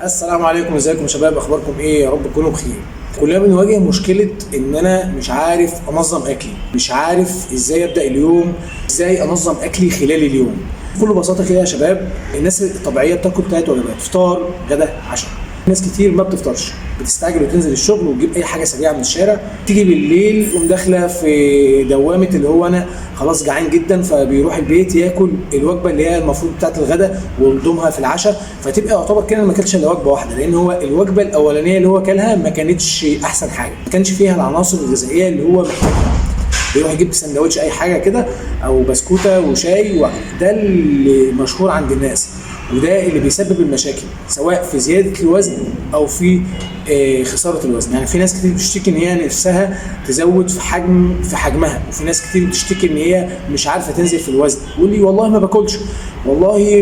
السلام عليكم، ازيكم يا شباب؟ اخباركم ايه؟ يا رب تكونوا بخير. كلنا بنواجه مشكله ان انا مش عارف انظم اكلي، مش عارف ازاي ابدا اليوم، ازاي انظم اكلي خلال اليوم. بكل بساطه كده يا شباب، الناس الطبيعيه بتاكل 3 وجبات: فطار، غدا، عشاء. ناس كتير ما بتفطرش، بتستعجل وتنزل الشغل وتجيب اي حاجه سريعه من الشارع، تيجي بالليل تقوم داخله في دوامه اللي هو انا خلاص جعان جدا، فبيروح البيت ياكل الوجبه اللي هي المفروض بتاعت الغداء ويلضمها في العشاء، فتبقى يعتبر كده ما كلش الا وجبه واحده، لان هو الوجبه الاولانيه اللي هو كلها ما كانتش احسن حاجه، ما كانش فيها العناصر الغذائيه اللي هو محتاجها. بيروح يجيب سندوتش اي حاجه كده او بسكوته وشاي، ده اللي مشهور عند الناس، وده اللي بيسبب المشاكل سواء في زياده الوزن او في خساره الوزن. يعني في ناس كتير بتشتكي ان هي نفسها تزود في حجمها، وفي ناس كتير بتشتكي ان هي مش عارفه تنزل في الوزن، يقول لي والله ما باكلش، والله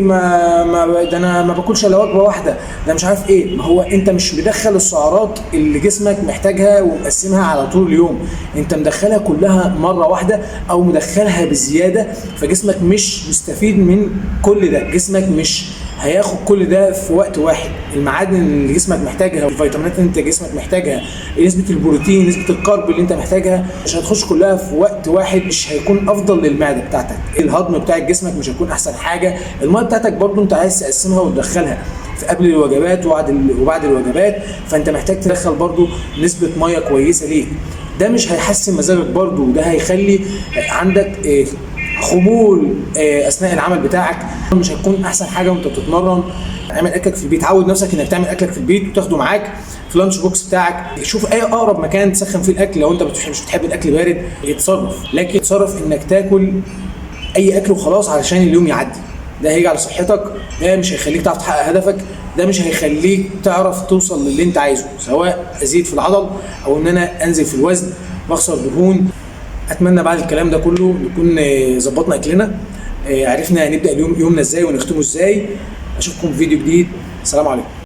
ده انا ما باكلش الا وجبه واحده، ده مش عارف ايه. ما هو انت مش مدخل السعرات اللي جسمك محتاجها ومقسمها على طول اليوم، انت مدخلها كلها مره واحده او مدخلها بزياده، فجسمك مش مستفيد من كل ده، جسمك مش هياخد كل ده في وقت واحد. المعادن اللي جسمك محتاجها والفيتامينات اللي انت جسمك محتاجها، نسبه البروتين، نسبه الكارب اللي انت محتاجها، مش هتخش كلها في وقت واحد، مش هيكون افضل للمعده بتاعتك. الهضم بتاع جسمك مش هيكون احسن حاجه. الميه بتاعتك برضو انت عايز تقسمها وتدخلها في قبل الوجبات وبعد الوجبات، فانت محتاج تدخل برضو نسبه ميه كويسه ليك. ده مش هيحسن مزاجك برضو، وده هيخلي عندك خمول اثناء العمل بتاعك، مش هتكون احسن حاجه وانت بتتمرن. اعمل اكلك في البيت، عود نفسك انك تعمل اكلك في البيت وتاخده معاك في لانش بوكس بتاعك. شوف اي اقرب مكان تسخن فيه الاكل، لو انت مش بتحب الاكل بارد يتصرف، لكن اتصرف انك تاكل اي اكل وخلاص علشان اليوم يعدي. ده هيجي على صحتك، ده مش هيخليك تعرف تحقق هدفك، ده مش هيخليك تعرف توصل للي انت عايزه، سواء ازيد في العضل او ان انا انزل في الوزن واخسر دهون. اتمنى بعد الكلام ده كله نكون ظبطنا اكلنا، عرفنا نبدا اليوم يومنا ازاي ونختمه ازاي. اشوفكم في فيديو جديد. السلام عليكم.